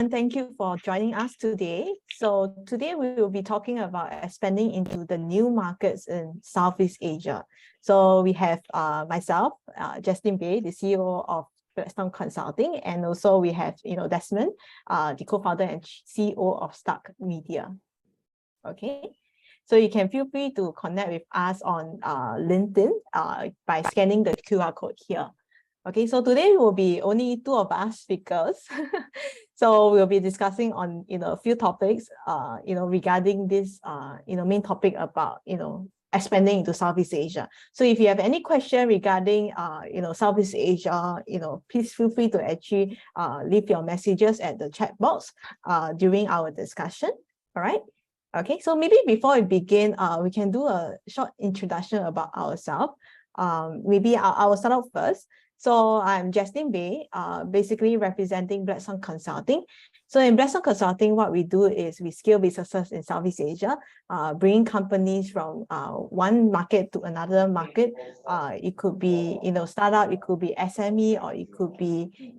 Thank you for joining us today. So today we will be talking about expanding into the new markets in Southeast Asia. So we have myself, Jeslin Bay, the CEO of Blackstorm Consulting, and also we have Desmond, the co-founder and CEO of Stark Media. Okay. So you can feel free to connect with us on LinkedIn by scanning the QR code here. Okay, so today will be only two of us speakers. So we'll be discussing on a few topics regarding this main topic about expanding into Southeast Asia. So if you have any question regarding Southeast Asia, please feel free to actually leave your messages at the chat box during our discussion. All right. Okay, so maybe before we begin, we can do a short introduction about ourselves. Maybe I will start off first. So I'm Jeslin Bay, basically representing Blackstorm Consulting. So in Blackstorm Consulting, what we do is we scale businesses in Southeast Asia, bringing companies from one market to another market. It could be startup, it could be SME, or it could be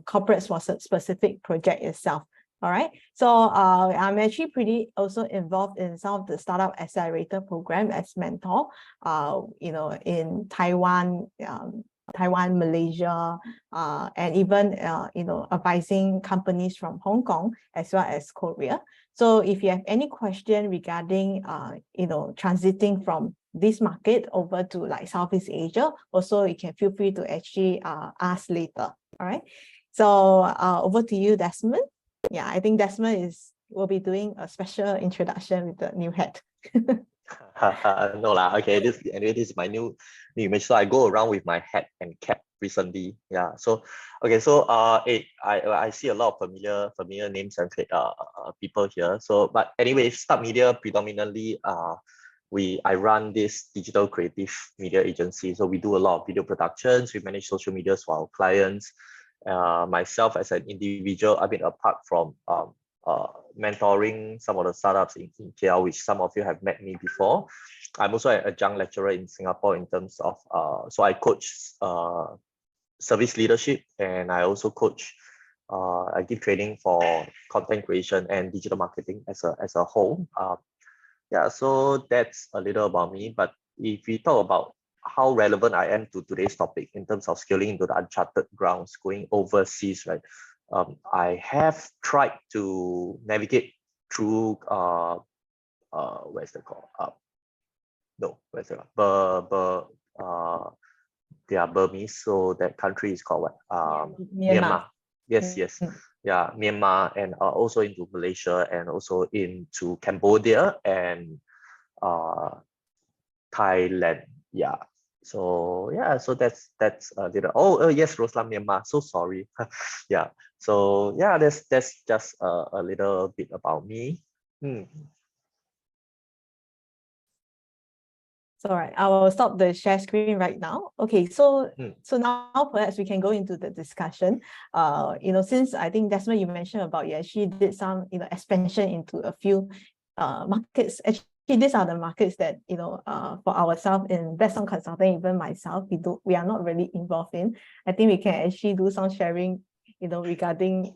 corporates for a specific project itself. All right, so I'm actually pretty also involved in some of the startup accelerator program as mentor, in Taiwan, Malaysia, and even advising companies from Hong Kong as well as Korea. So if you have any question regarding transiting from this market over to like Southeast Asia, also you can feel free to actually ask later. All right, so over to you, Desmond. Yeah, I think Desmond will be doing a special introduction with the new head. No lah. Okay, this is my new image. So I go around with my hat and cap recently. Yeah. So okay. So I see a lot of familiar names and people here. So but anyway, Stark Media predominantly I run this digital creative media agency. So we do a lot of video productions. We manage social media for our clients. Myself as an individual, I've been apart from mentoring some of the startups in KL, which some of you have met me before. I'm also an adjunct lecturer in Singapore in terms of, so I coach service leadership, and I also coach, I give training for content creation and digital marketing as a whole. Yeah, so that's a little about me. But if we talk about how relevant I am to today's topic in terms of scaling into the uncharted grounds, going overseas, right? I have tried to navigate through where's the call? They are Burmese, so that country is called what? Myanmar. Yes. Yeah, Myanmar, and also into Malaysia, and also into Cambodia and Thailand. Yeah. So yeah, so that's a little. Oh yes, Roslam, Myanmar. So sorry. Yeah. So yeah, that's just a little bit about me. So all right, I will stop the share screen right now. Okay, so now perhaps we can go into the discussion. Since I think Desmond, you mentioned about you actually did some expansion into a few markets. Actually, these are the markets that for ourselves in Blackstorm Consulting, even myself, we are not really involved in. I think we can actually do some sharing regarding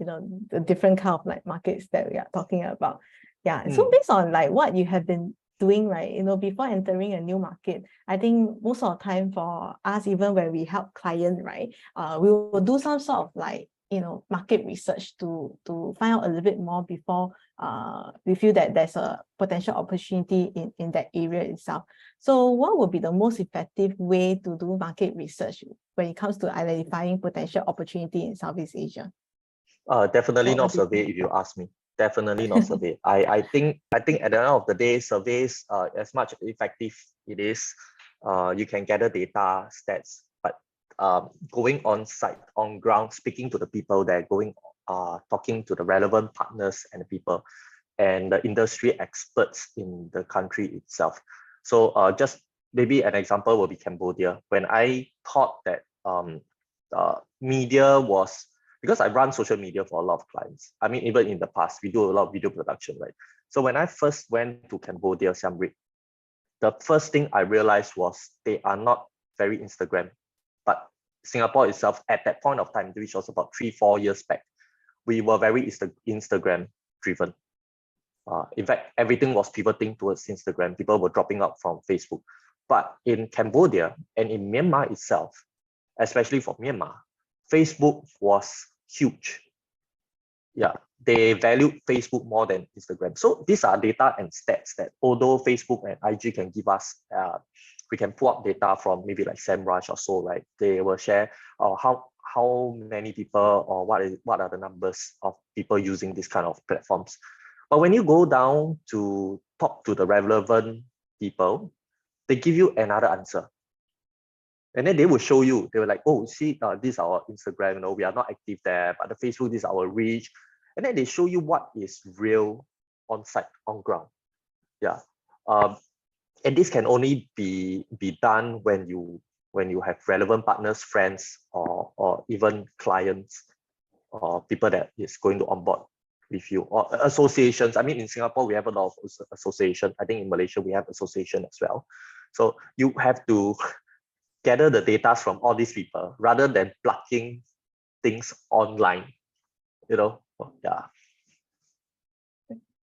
the different kind of like markets that we are talking about. Yeah. So based on like what you have been doing, right, before entering a new market, I think most of the time for us, even when we help clients, right, we will do some sort of like market research to find out a little bit more before we feel that there's a potential opportunity in that area itself. So what would be the most effective way to do market research when it comes to identifying potential opportunity in Southeast Asia? Definitely not survey, if you ask me. Definitely not survey. I think at the end of the day, surveys, as much effective it is, you can gather data, stats, but going on site, on ground, speaking to the people that are going, talking to the relevant partners and the people and the industry experts in the country itself. So just maybe an example will be Cambodia. When I thought that media was, because I run social media for a lot of clients. I mean, even in the past, we do a lot of video production, right? So when I first went to Cambodia, Siem Reap, the first thing I realized was they are not very Instagram, but Singapore itself at that point of time, which was about 3-4 years back, we were very Instagram driven. In fact, everything was pivoting towards Instagram. People were dropping out from Facebook. But in Cambodia and in Myanmar itself, especially for Myanmar, Facebook was huge. Yeah, they valued Facebook more than Instagram. So these are data and stats that although Facebook and IG can give us, we can pull up data from maybe like SEMrush or so, right? They will share how many people or what are the numbers of people using this kind of platforms. But when you go down to talk to the relevant people, they give you another answer. And then they will show you, they were like, oh, see, this is our Instagram, you know, we are not active there, but the Facebook, this is our reach. And then they show you what is real on site, on ground. Yeah. And this can only be done when you have relevant partners, friends, or even clients, or people that is going to onboard with you, or associations. I mean, in Singapore, we have a lot of association. I think in Malaysia, we have association as well. So you have to gather the data from all these people rather than plugging things online, you know. Yeah.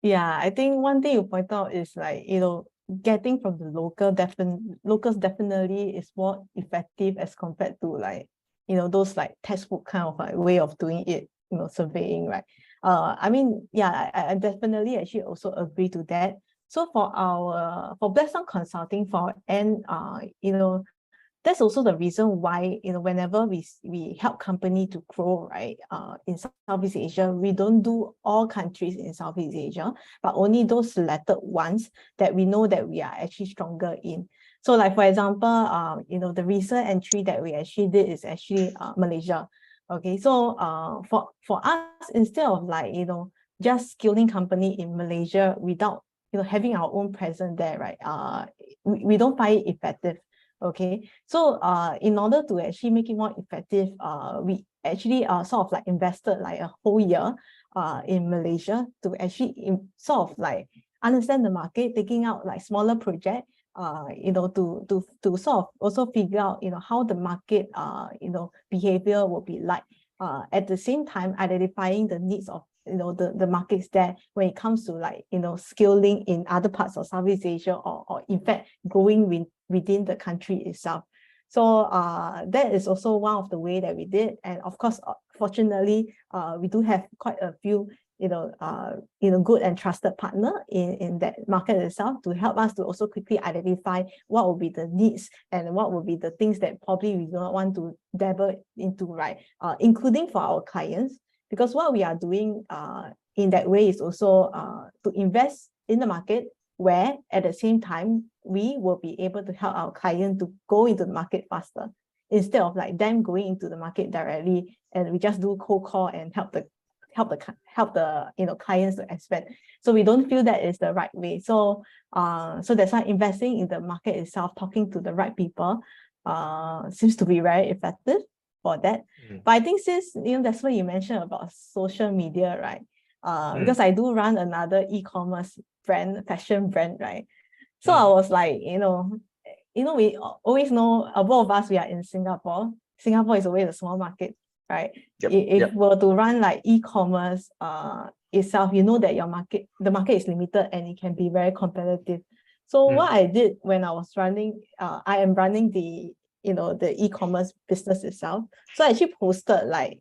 Yeah, I think one thing you point out is like, you know, getting from the locals definitely is more effective as compared to like, you know, those like textbook kind of like way of doing it, you know, surveying, right? I mean, yeah, I definitely actually also agree to that. So for Blackstorm Consulting, you know, that's also the reason why, you know, whenever we help company to grow, right, in Southeast Asia, we don't do all countries in Southeast Asia, but only those selected ones that we know that we are actually stronger in. So like, for example, you know, the recent entry that we actually did is actually Malaysia. Okay, so for us, instead of like, you know, just skilling company in Malaysia without, you know, having our own presence there, right, we don't find it effective. Okay, so in order to actually make it more effective, we actually sort of like invested like a whole year in Malaysia to actually sort of like understand the market, taking out like smaller project, you know, to sort of also figure out, you know, how the market you know, behavior will be like, at the same time identifying the needs of, you know, the markets there when it comes to like, you know, scaling in other parts of Southeast Asia, or in fact growing within the country itself. So that is also one of the way that we did. And of course, fortunately, we do have quite a few, you know, good and trusted partner in that market itself to help us to also quickly identify what will be the needs and what will be the things that probably we do not want to dabble into, right? Including for our clients, because what we are doing in that way is also to invest in the market, where at the same time we will be able to help our client to go into the market faster, instead of like them going into the market directly and we just do cold call and help the you know, clients to expand. So we don't feel that is the right way. So so that's why investing in the market itself, talking to the right people, seems to be very effective for that. But I think since, you know, that's what you mentioned about social media, right? Because I do run another e-commerce brand, fashion brand, right? So I was like, you know, we always know, both of us, we are in Singapore. Singapore is always a small market, right? If we're to run like e-commerce itself, you know that the market is limited and it can be very competitive. So what I did when I was running, I am running the, you know, the e-commerce business itself. So I actually posted like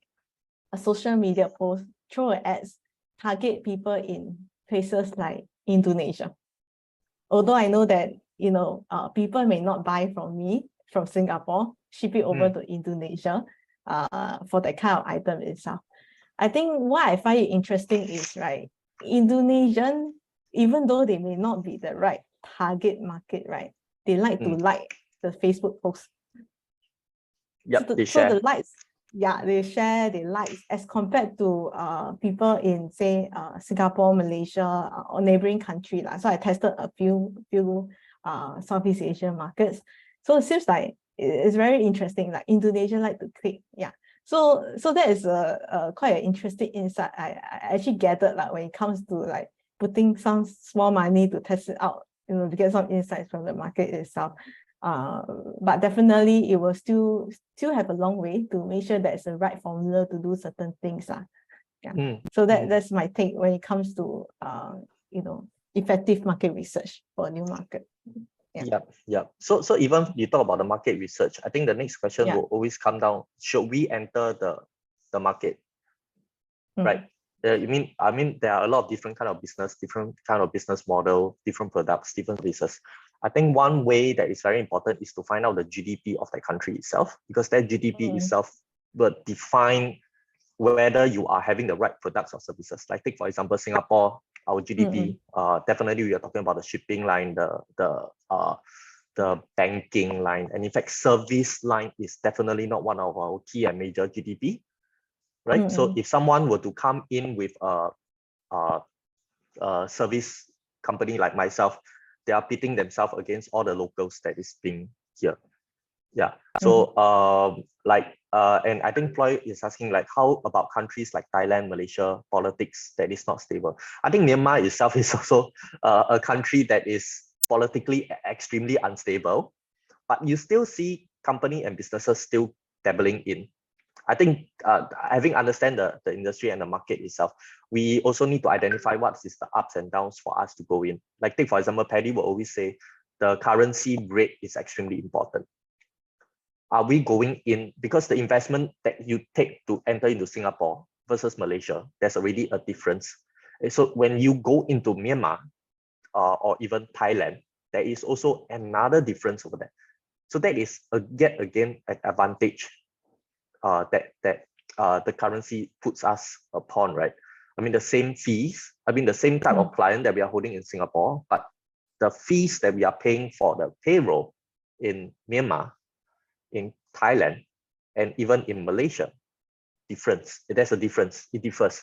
a social media post, throw ads, target people in places like Indonesia. Although I know that, you know, people may not buy from me from Singapore, ship it over to Indonesia for that kind of item itself. I think what I find it interesting is, right, Indonesian, even though they may not be the right target market, right, they like to like the Facebook post. Yep, so the likes, yeah, they share, they like, as compared to people in, say, Singapore, Malaysia, or neighboring country. So I tested a few Southeast Asian markets. So it seems like it's very interesting, like Indonesia like to click. Yeah. So that is quite an interesting insight I actually gathered, like when it comes to like putting some small money to test it out, you know, to get some insights from the market itself. But definitely it will still have a long way to make sure that it's the right formula to do certain things. So that's my take when it comes to effective market research for a new market. Yeah. So even you talk about the market research, I think the next question will always come down: should we enter the market? Right? I mean, there are a lot of different kind of business model, different products, different services. I think one way that is very important is to find out the GDP of the country itself, because that GDP itself will define whether you are having the right products or services. Like take for example Singapore, our GDP, definitely we are talking about the shipping line, the banking line, and in fact service line is definitely not one of our key and major GDP, right? So if someone were to come in with a service company like myself, they are pitting themselves against all the locals that is being here. So and I think Floyd is asking, like, how about countries like Thailand, Malaysia, politics that is not stable? I think Myanmar itself is also a country that is politically extremely unstable, but you still see company and businesses still dabbling in. I think having understand the industry and the market itself, we also need to identify what is the ups and downs for us to go in. Like take for example, Paddy will always say the currency rate is extremely important. Are we going in, because the investment that you take to enter into Singapore versus Malaysia, there's already a difference. So when you go into Myanmar or even Thailand, there is also another difference over there. So that is yet again an advantage that the currency puts us upon, right? I mean, the same fees, the same type of client that we are holding in Singapore, but the fees that we are paying for the payroll in Myanmar, in Thailand, and even in Malaysia, there's a difference. It differs.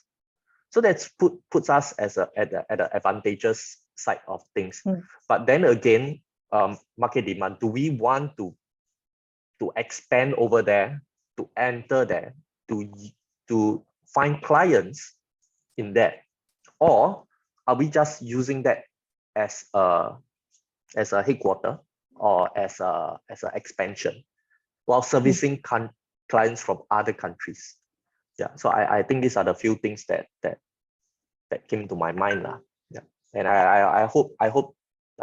So that's puts us as at the advantageous side of things. But then again, market demand. Do we want to expand over there, to enter there, to find clients in that, or are we just using that as a headquarter or as a expansion, while servicing clients from other countries? So I think these are the few things that came to my mind. And I hope I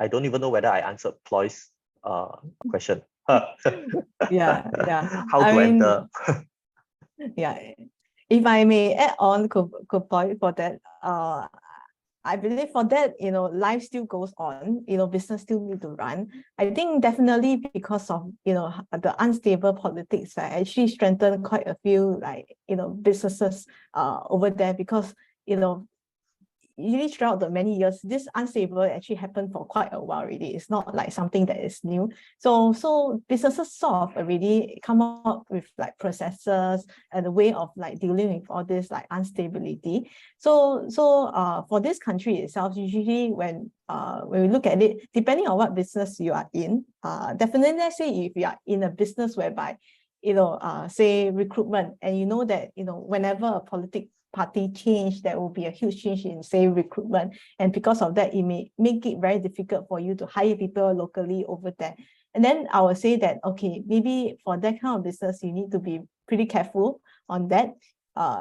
don't even know whether I answered Ploy's question. How to enter. If I may add on, could Ploy, for that, I believe for that, life still goes on, business still need to run. I think definitely because of, the unstable politics, right, actually strengthened quite a few, businesses over there, because, usually throughout the many years, this unstable actually happened for quite a while already. It's not like something that is new. So businesses sort of already come up with processes and a way of dealing with all this instability. So for this country itself, usually when we look at it, depending on what business you are in, definitely, let's say if you are in a business whereby, say recruitment, and you know that, whenever a political party change, there will be a huge change in, say, recruitment, and because of that, it may make it very difficult for you to hire people locally over there. And then I would say that, okay, maybe for that kind of business, you need to be pretty careful on that,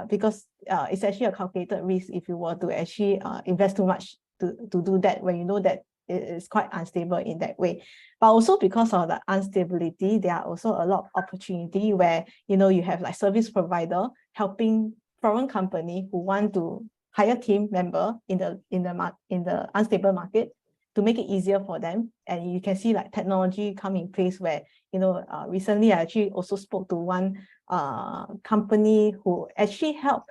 because it's actually a calculated risk if you were to actually invest too much to do that, when you know that it is quite unstable in that way. But also because of the instability, there are also a lot of opportunity where, you have service provider helping foreign company who want to hire team member in the unstable market, to make it easier for them. And you can see technology come in place where, recently I actually also spoke to one company who actually help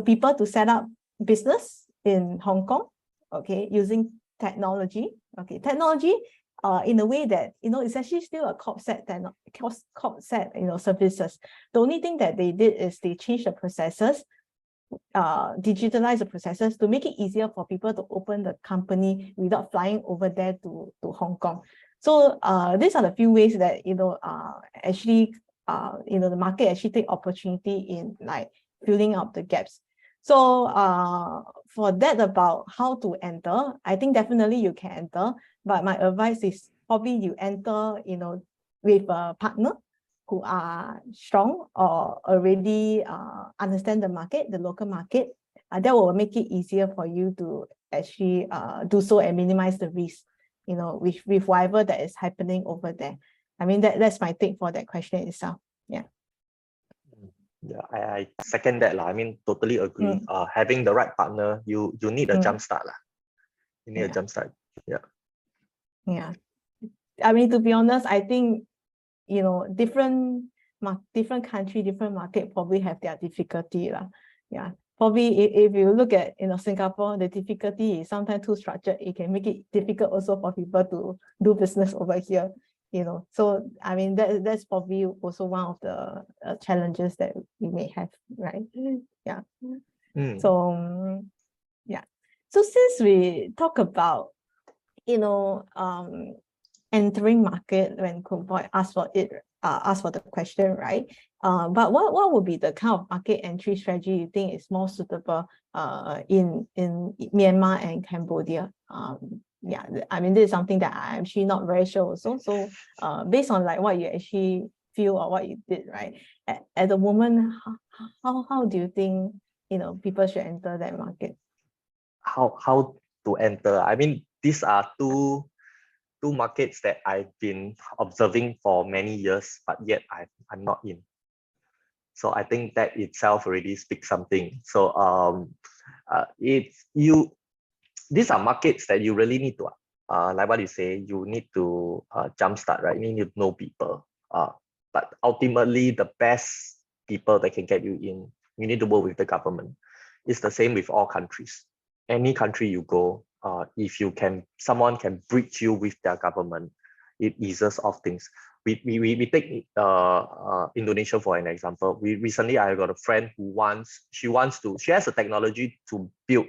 people to set up business in Hong Kong, okay, using technology. Technology in a way that, it's actually still a corp-set services. The only thing that they did is they changed the processes, digitalize the processes to make it easier for people to open the company without flying over there to Hong Kong. So these are the few ways that, actually, the market actually take opportunity in filling up the gaps. So for that, about how to enter, I think definitely you can enter, but my advice is probably you enter, with a partner, who are strong or already understand the market, the local market. That will make it easier for you to actually do so and minimize the risk, with whatever that is happening over there. I mean, that's my take for that question itself. Yeah. Yeah, I second that. I mean, totally agree. Having the right partner, you need a jump start. You need a jump start. Yeah. Yeah. I mean, to be honest, I think, different country, different market probably have their difficulty. Yeah. Probably if you look at, Singapore, the difficulty is sometimes too structured. It can make it difficult also for people to do business over here. So I mean, that's probably also one of the challenges that we may have, right? Yeah. So yeah. So since we talk about entering market, when Kunpoy asked for the question, right? But what would be the kind of market entry strategy you think is more suitable in Myanmar and Cambodia? Yeah, I mean, this is something that I'm actually not very sure also. So based on like what you actually feel or what you did, right? At the moment, how do you think people should enter that market? How to enter? I mean, these are two markets that I've been observing for many years, but yet I'm not in. So I think that itself already speaks something. So these are markets that you really need to, like what you say, you need to jumpstart, right? You need to know people. But ultimately, the best people that can get you in, you need to work with the government. It's the same with all countries. Any country you go, if someone can bridge you with their government, it eases off things. We take Indonesia for an example. Recently I got a friend who she has a technology to build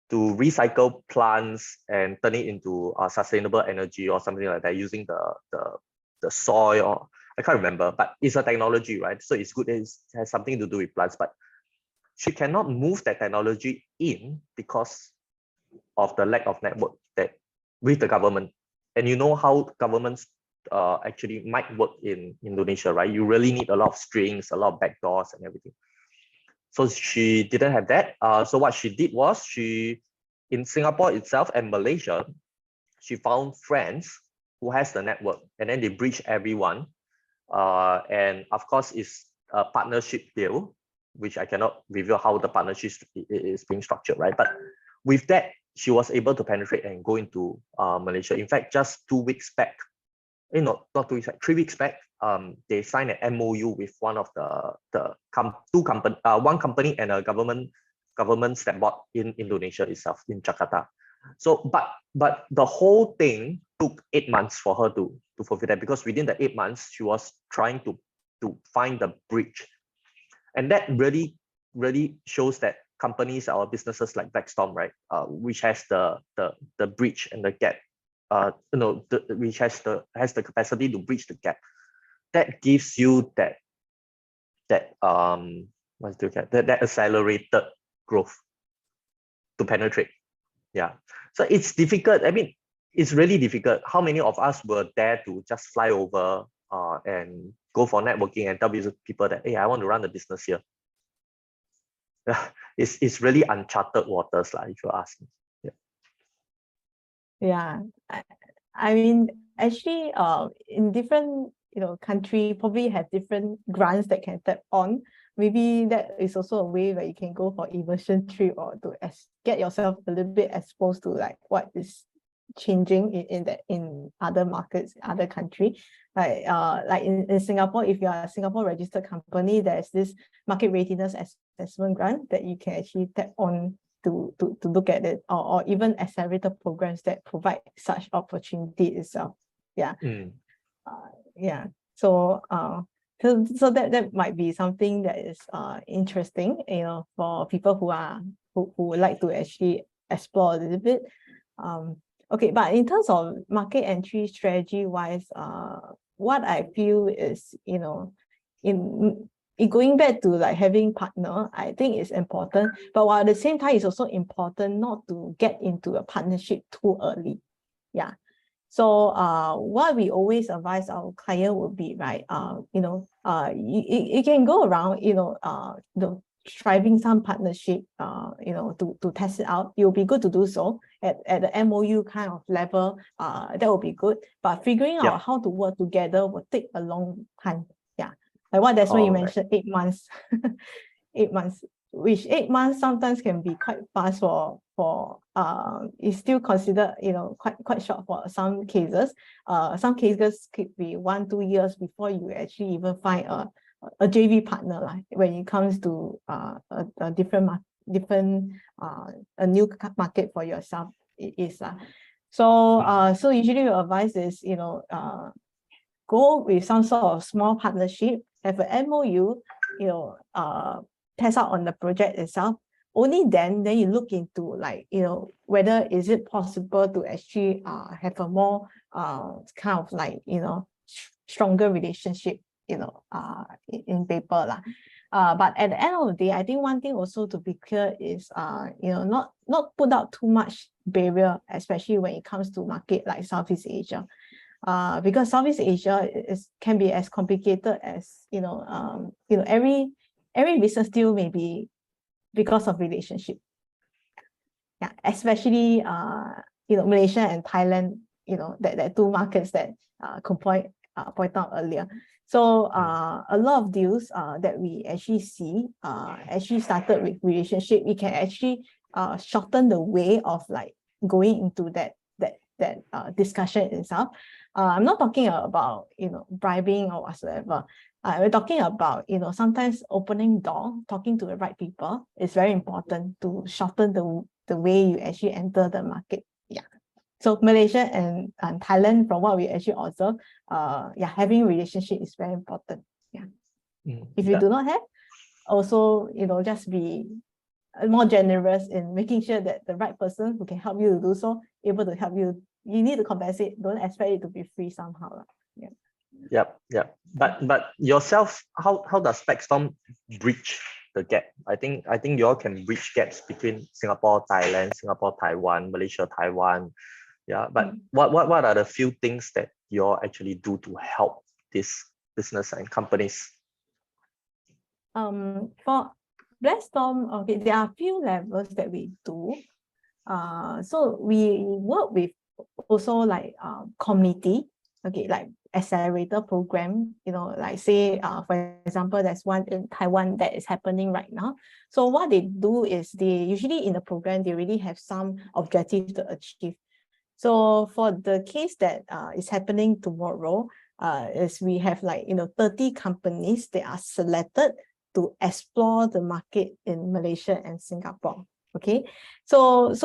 to recycle plants and turn it into sustainable energy or something like that using the soil, or I can't remember, but it's a technology, right? So it's good. It has something to do with plants, but she cannot move that technology in because of the lack of network with the government. And you know how governments actually might work in Indonesia, right? You really need a lot of strings, a lot of backdoors and everything. So she didn't have that. So what she did was in Singapore itself and Malaysia, she found friends who has the network, and then they bridge everyone. And of course, it's a partnership deal, which I cannot reveal how the partnership is being structured, right? But with that, she was able to penetrate and go into Malaysia. In fact, just 2 weeks back, not 2 weeks back, 3 weeks back, they signed an MOU with one of one company and a government step board in Indonesia itself, in Jakarta. So, but the whole thing took 8 months for her to fulfill that, because within the 8 months, she was trying to find the bridge. And that really shows that companies or businesses like Blackstorm, right, which has the bridge and the gap, which has the capacity to bridge the gap, that gives you that accelerated growth to penetrate. Yeah, so it's difficult. I mean, it's really difficult. How many of us were there to just fly over and go for networking and tell people that, hey, I want to run the business here? It's really uncharted waters, if you ask me. Yeah, I mean, actually, in different country probably have different grants that can tap on. Maybe that is also a way where you can go for immersion trip or to get yourself a little bit exposed to like what is changing in other markets, other country. Like in Singapore, if you are a Singapore registered company, there's this market readiness assessment grant that you can actually tap on to look at it, or even accelerator programs that provide such opportunity itself. Yeah. Yeah. So so that might be something that is interesting, for people who would like to actually explore a little bit. Okay, but in terms of market entry strategy wise, what I feel is, in going back to like having partner, I think it's important, but while at the same time, it's also important not to get into a partnership too early. Yeah. So what we always advise our client would be, right, you can go around, striving some partnership, to test it out. It will be good to do so at the MOU kind of level. That will be good. But figuring out how to work together will take a long time. Yeah, like what Desmond you mentioned, 8 months, 8 months. Which 8 months sometimes can be quite fast for is still considered quite short for some cases. Some cases could be 1-2 years before you actually even find a JV partner, like when it comes to a different a new market for yourself. It is so usually your advice is go with some sort of small partnership, have an MOU, test out on the project itself. Only then you look into whether is it possible to actually have a more kind of stronger relationship in paper lah. But at the end of the day, I think one thing also to be clear is not put out too much barrier, especially when it comes to market like Southeast Asia. Because Southeast Asia can be as complicated as every business deal may be because of relationship. Yeah, especially Malaysia and Thailand, that two markets that could point out earlier. So a lot of deals that we actually see actually started with relationship. We can actually shorten the way of going into that discussion itself. I'm not talking about bribing or whatsoever. We're talking about sometimes opening door, talking to the right people is very important to shorten the way you actually enter the market. Yeah. So Malaysia and Thailand, from what we actually observe, having relationship is very important. Yeah. If you do not have, also just be more generous in making sure that the right person who can help you to do so, able to help you. You need to compensate. Don't expect it to be free somehow. Yeah. Yep. But yourself, how does Blackstorm bridge the gap? I think you all can bridge gaps between Singapore, Thailand, Singapore, Taiwan, Malaysia, Taiwan. Yeah. But what are the few things that you all actually do to help this business and companies? For Blackstorm, okay, there are a few levels that we do. So we work with also community, okay, like accelerator program, say for example, there's one in Taiwan that is happening right now. So what they do is they usually in the program, they really have some objectives to achieve. So for the case that is happening tomorrow, is we have 30 companies that are selected to explore the market in Malaysia and Singapore. Okay, so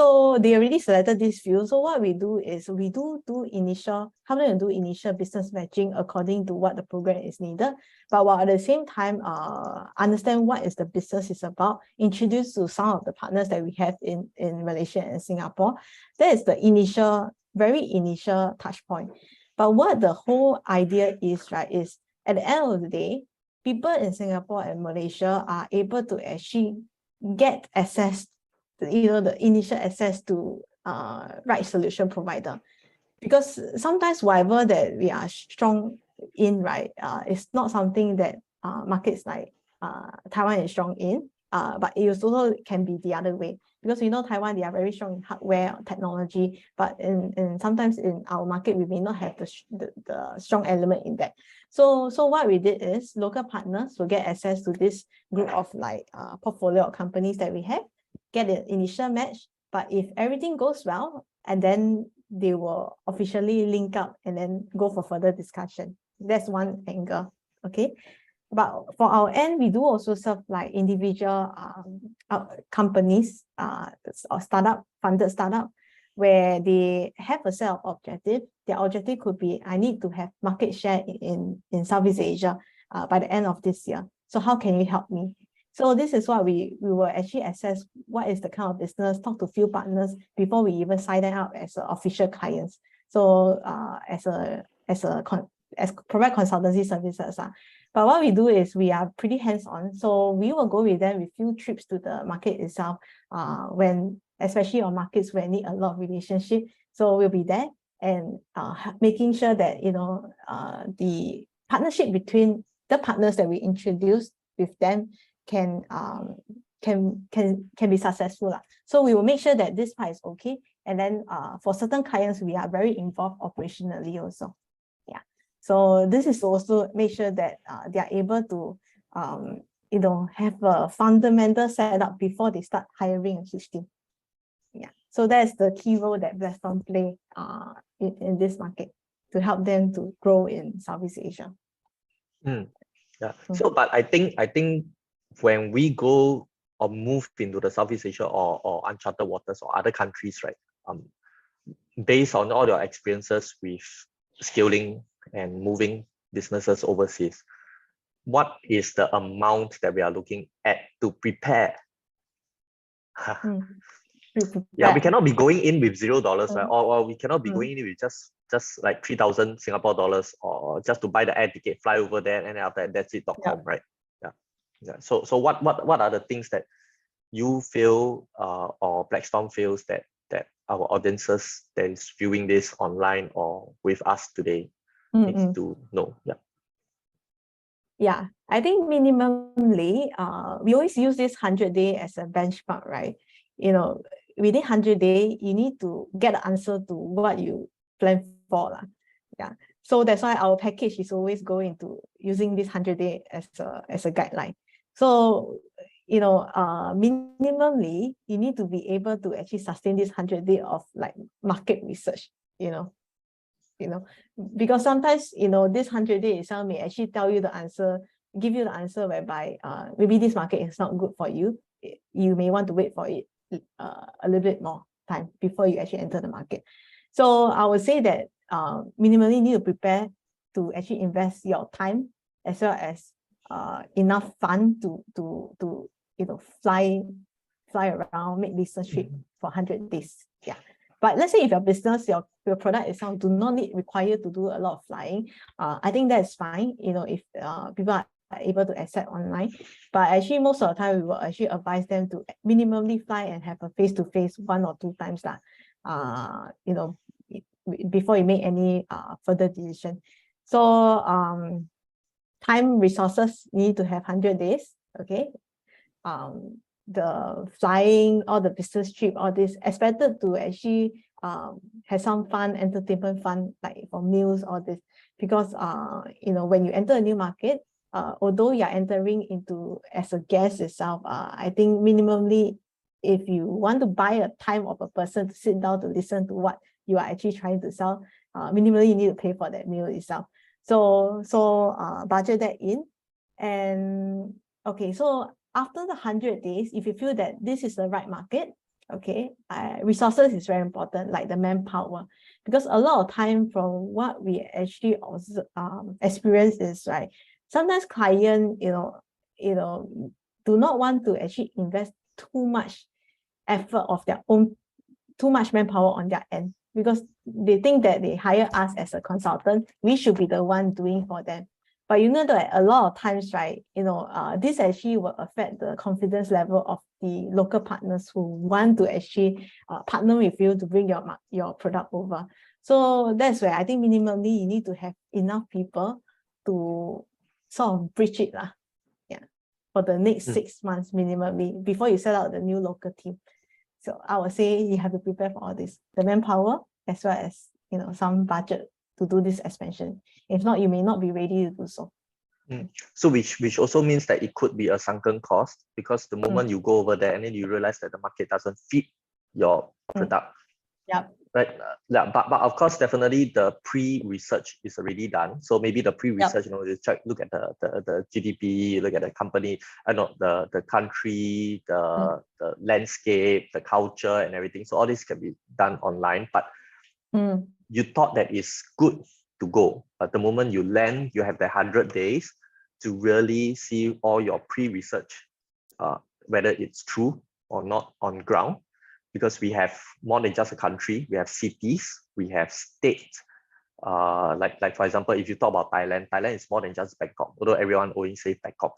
they already selected this field. So what we do is we do initial business matching according to what the program is needed, but while at the same time understand what is the business is about, introduce to some of the partners that we have in Malaysia and Singapore. That is the very initial touch point. But what the whole idea is, right, is at the end of the day, people in Singapore and Malaysia are able to actually get access, the initial access to right solution provider. Because sometimes whatever that we are strong in, right, it's not something that markets like Taiwan is strong in, but it also can be the other way. Because Taiwan, they are very strong in hardware technology, but in sometimes in our market, we may not have the strong element in that. So what we did is local partners will get access to this group of portfolio of companies that we have, get an initial match, but if everything goes well, and then they will officially link up and then go for further discussion. That's one angle, okay? But for our end, we do also serve individual companies or funded startup, where they have a set of objectives. Their objective could be, I need to have market share in Southeast Asia by the end of this year. So how can you help me? So this is why we will actually assess what is the kind of business, talk to few partners before we even sign them up as official clients. So as provide consultancy services. But what we do is we are pretty hands-on. So we will go with them with few trips to the market itself, especially on markets where need a lot of relationship. So we'll be there and making sure that the partnership between the partners that we introduce with them can be successful. So we will make sure that this part is okay. And then for certain clients, we are very involved operationally also. Yeah. So this is also make sure that they are able to have a fundamental setup before they start hiring a huge team. Yeah. So that's the key role that Blackstorm play in this market to help them to grow in Southeast Asia. Yeah. So, but I think when we go or move into the Southeast Asia or uncharted waters or other countries, right? Based on all your experiences with scaling and moving businesses overseas, what is the amount that we are looking at to prepare? Yeah, we cannot be going in with $0, right? Or we cannot be going in with just like 3,000 Singapore dollars, or just to buy the air ticket, fly over there, and after that, that's it.com, right? Yeah. So what are the things that you feel or Blackstorm feels that our audiences that is viewing this online or with us today needs to know? Yeah, I think minimally, we always use this 100-day as a benchmark, right? Within 100 days, you need to get an answer to what you plan for. Yeah. So that's why our package is always going to using this 100-day as a guideline. So, minimally, you need to be able to actually sustain this 100 days of like market research, because sometimes, this 100 days itself may actually tell you the answer, give you the answer whereby maybe this market is not good for you. You may want to wait for it a little bit more time before you actually enter the market. So I would say that minimally you need to prepare to actually invest your time as well as enough fund to fly around, make business trip for 100 days. Yeah. But let's say if your business, your product itself do not require to do a lot of flying, I think that's fine. If people are able to accept online, but actually most of the time we will actually advise them to minimally fly and have a face-to-face 1 or 2 times before you make any further decision. So time, resources, need to have 100 days. Okay. The flying, all the business trip, all this expected to actually have some fun, entertainment fun, like for meals, all this, because when you enter a new market, although you're entering into as a guest itself, I think minimally, if you want to buy a time of a person to sit down to listen to what you are actually trying to sell, minimally you need to pay for that meal itself. So budget that in. And okay, so after the 100 days, if you feel that this is the right market, okay, resources is very important, like the manpower, because a lot of time from what we actually also experience is, right, sometimes client, do not want to actually invest too much effort of their own, too much manpower on their end, because they think that they hire us as a consultant, we should be the one doing for them. But that a lot of times, right, this actually will affect the confidence level of the local partners who want to actually partner with you to bring your product over. So that's where I think minimally you need to have enough people to sort of bridge it for the next 6 months minimally before you set out the new local team. So I would say you have to prepare for all this, the manpower as well as some budget to do this expansion. If not, you may not be ready to do so. So which also means that it could be a sunken cost, because the moment you go over there and then you realize that the market doesn't fit your product. Right. But of course, definitely the pre-research is already done. So maybe the pre-research, you look at the GDP, look at the company, the country, the landscape, the culture, and everything. So all this can be done online. But you thought that it's good to go, but the moment you land, you have the 100 days to really see all your pre-research, whether it's true or not on ground. Because we have more than just a country, we have cities, we have states. Like for example, if you talk about Thailand is more than just Bangkok. Although everyone always say Bangkok,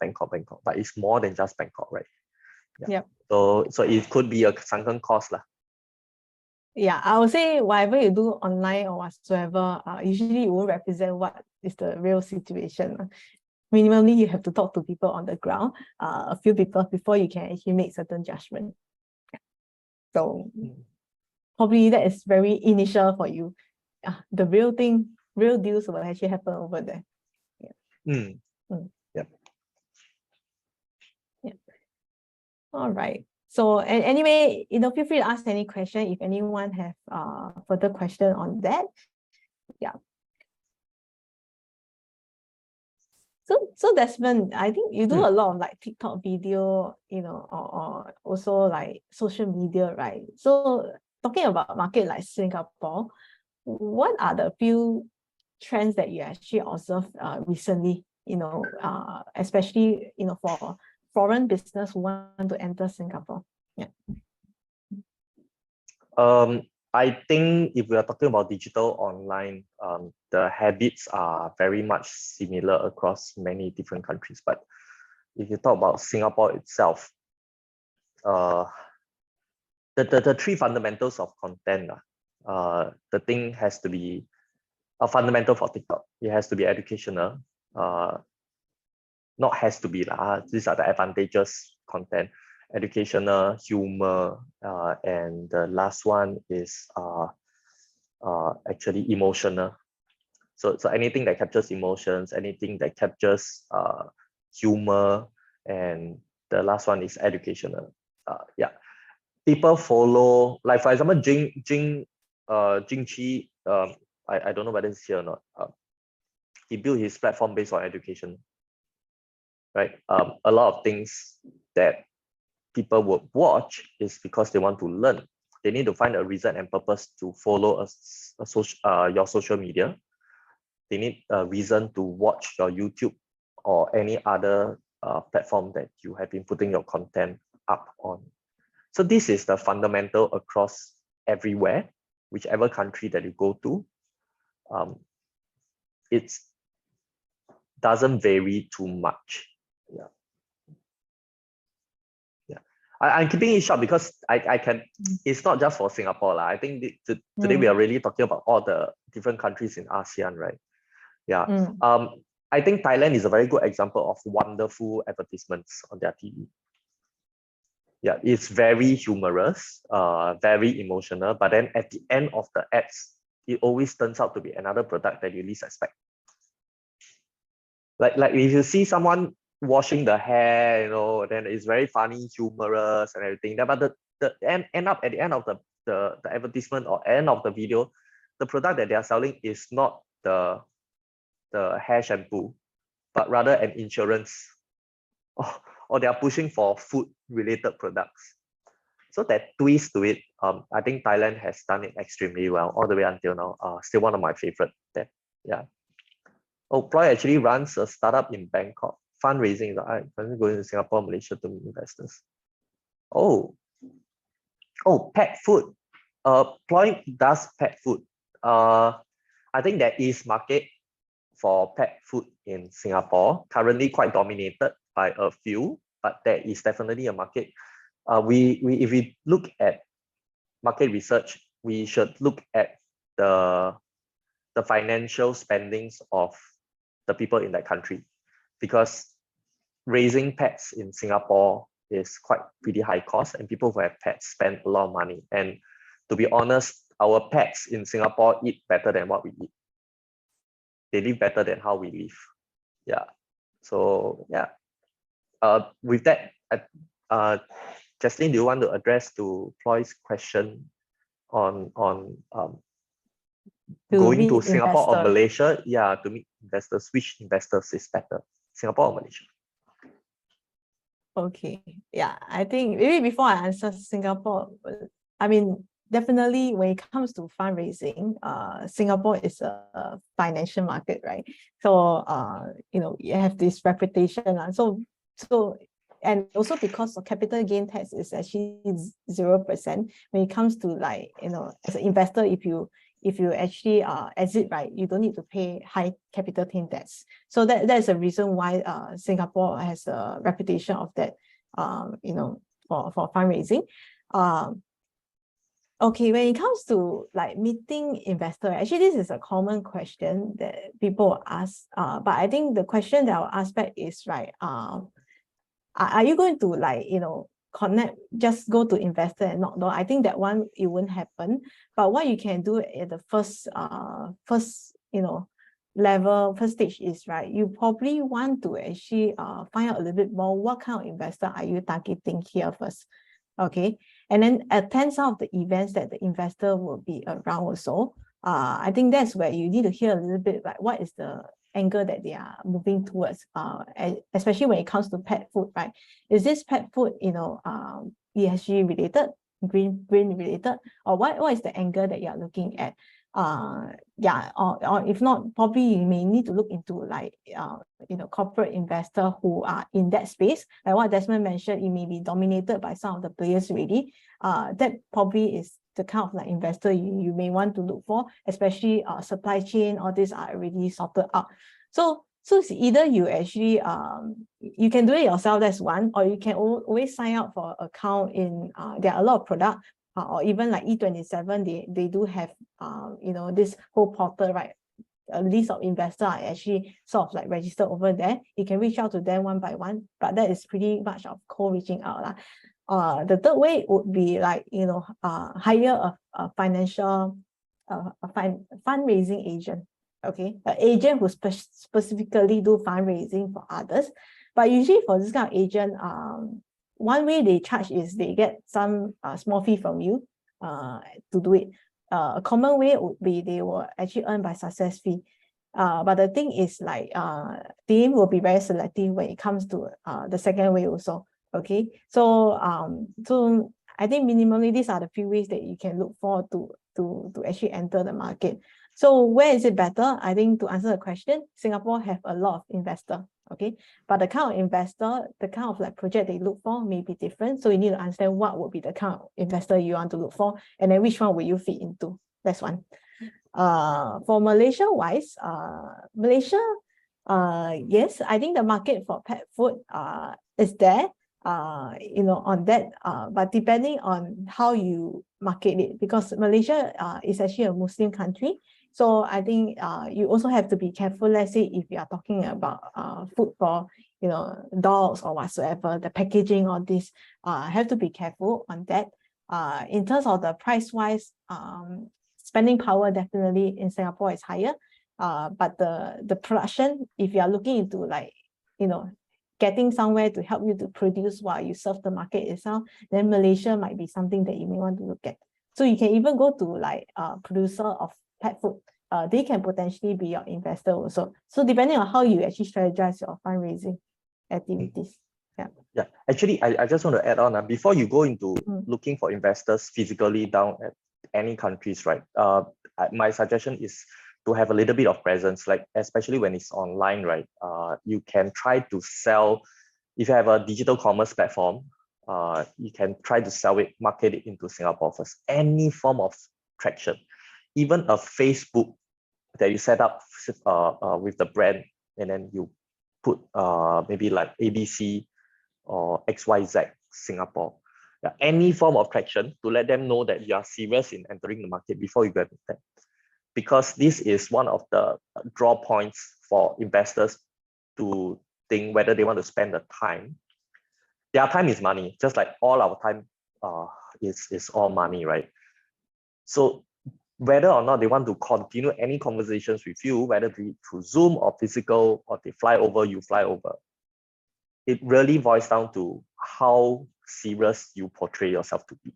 but it's more than just Bangkok, right? Yeah. So it could be a sunken cost lah. yeah, I would say whatever you do online or whatsoever, usually it won't represent what is the real situation. Minimally, you have to talk to people on the ground, a few people before you can actually make certain judgment. So probably that is very initial for you. The real deals will actually happen over there. Mm. Mm. Yep. Yeah. All right. So and anyway, feel free to ask any question if anyone have further question on that. Yeah. So Desmond, I think you do a lot of like TikTok video, or also like social media, right? So talking about market like Singapore, what are the few trends that you actually observed recently, especially, for foreign business who want to enter Singapore? Yeah. I think if we are talking about digital online, the habits are very much similar across many different countries. But if you talk about Singapore itself, the three fundamentals of content, the thing has to be a fundamental for TikTok. It has to be educational, not has to be lah. These are the advantageous content: educational, humor, and the last one is actually emotional. So anything that captures emotions, anything that captures humor, and the last one is educational. Yeah, people follow, like for example, Jing Chi. I don't know whether it's here or not. He built his platform based on education, right? A lot of things that people would watch is because they want to learn. They need to find a reason and purpose to follow your social media. They need a reason to watch your YouTube or any other platform that you have been putting your content up on. So this is the fundamental across everywhere, whichever country that you go to. It doesn't vary too much. Yeah. Yeah. I'm keeping it short because I can, it's not just for Singapore. I think today we are really talking about all the different countries in ASEAN, right? Yeah. I think Thailand is a very good example of wonderful advertisements on their TV. Yeah, it's very humorous, very emotional, but then at the end of the ads, it always turns out to be another product that you least expect. Like if you see someone washing the hair, then it's very funny, humorous and everything. But the end up at the end of the advertisement or end of the video, the product that they are selling is not the hair shampoo, but rather an insurance, or they are pushing for food related products. So that twist to it, I think Thailand has done it extremely well all the way until now. Still one of my favorite. Yeah. Oh, Ploy actually runs a startup in Bangkok. Fundraising, I'm going to Singapore, Malaysia to meet investors. Oh, pet food. Ploy does pet food. I think there is market for pet food in Singapore, currently quite dominated by a few, but there is definitely a market. If we look at market research, we should look at the financial spendings of the people in that country, because raising pets in Singapore is quite pretty high cost, and people who have pets spend a lot of money. And to be honest, our pets in Singapore eat better than what we eat. They live better than how we live. Yeah. So yeah. With that, Jeslin, do you want to address to Ploy's question on going to Singapore or Malaysia? Yeah, to meet investors, which investors is better, Singapore or Malaysia? Okay, yeah, I think maybe before I answer Singapore, I mean, definitely when it comes to fundraising, Singapore is a financial market, right? So, you have this reputation. And also because of capital gain tax is actually 0%. When it comes to as an investor, if you actually exit, right, you don't need to pay high capital gain tax. So that's a reason why Singapore has a reputation of that, for fundraising. Okay, when it comes to like meeting investor, actually this is a common question that people ask. But I think the question that I'll ask back is right. Are you going to like connect, just go to investor and knock door? I think that one it won't happen. But what you can do at the first level, first stage is right. You probably want to actually find out a little bit more what kind of investor are you targeting here first. Okay, and then attend some of the events that the investor will be around also. I think that's where you need to hear a little bit like what is the angle that they are moving towards, especially when it comes to pet food, right? Is this pet food, ESG related, green related, or what is the angle that you're looking at? Yeah, or if not, probably you may need to look into like corporate investor who are in that space. Like what Desmond mentioned, it may be dominated by some of the players already. That probably is the kind of like investor you may want to look for, especially supply chain, all these are already sorted out. So it's either you actually you can do it yourself, that's one, or you can always sign up for an account in there are a lot of products, or even like E27, they do have this whole portal, right? A list of investors are actually sort of like registered over there. You can reach out to them one by one, but that is pretty much of co-reaching out. The third way would be like hire a financial fundraising agent. Okay, an agent who specifically do fundraising for others. But usually for this kind of agent, one way they charge is they get some small fee from you to do it. A common way would be they will actually earn by success fee. But the thing is like they will be very selective when it comes to the second way also. Okay, so so I think minimally these are the few ways that you can look for to actually enter the market. So where is it better? I think to answer the question, Singapore have a lot of investor, okay? But the kind of investor, the kind of like project they look for may be different. So you need to understand what would be the kind of investor you want to look for, and then which one will you fit into. That's one. For Malaysia wise, Malaysia, yes, I think the market for pet food is there. On that, but depending on how you market it, because Malaysia is actually a Muslim country. So I think you also have to be careful. Let's say if you are talking about food for dogs or whatsoever, the packaging or this, have to be careful on that. In terms of the price wise, spending power definitely in Singapore is higher. But the production, if you are looking into like getting somewhere to help you to produce while you serve the market itself, then Malaysia might be something that you may want to look at. So you can even go to like a producer of pet food. They can potentially be your investor also. So depending on how you actually strategize your fundraising activities. Yeah. Actually, I just want to add on, before you go into looking for investors physically down at any countries, right? My suggestion is to have a little bit of presence, like especially when it's online, right? You can try to sell, if you have a digital commerce platform, you can try to sell it, market it into Singapore first. Any form of traction, even a Facebook that you set up with the brand, and then you put maybe like ABC or XYZ Singapore. Yeah, any form of traction to let them know that you are serious in entering the market before you get that. Because this is one of the draw points for investors to think whether they want to spend the time. Their time is money, just like all our time is all money, right? So whether or not they want to continue any conversations with you, whether through Zoom or physical, or they fly over, you fly over, it really boils down to how serious you portray yourself to be.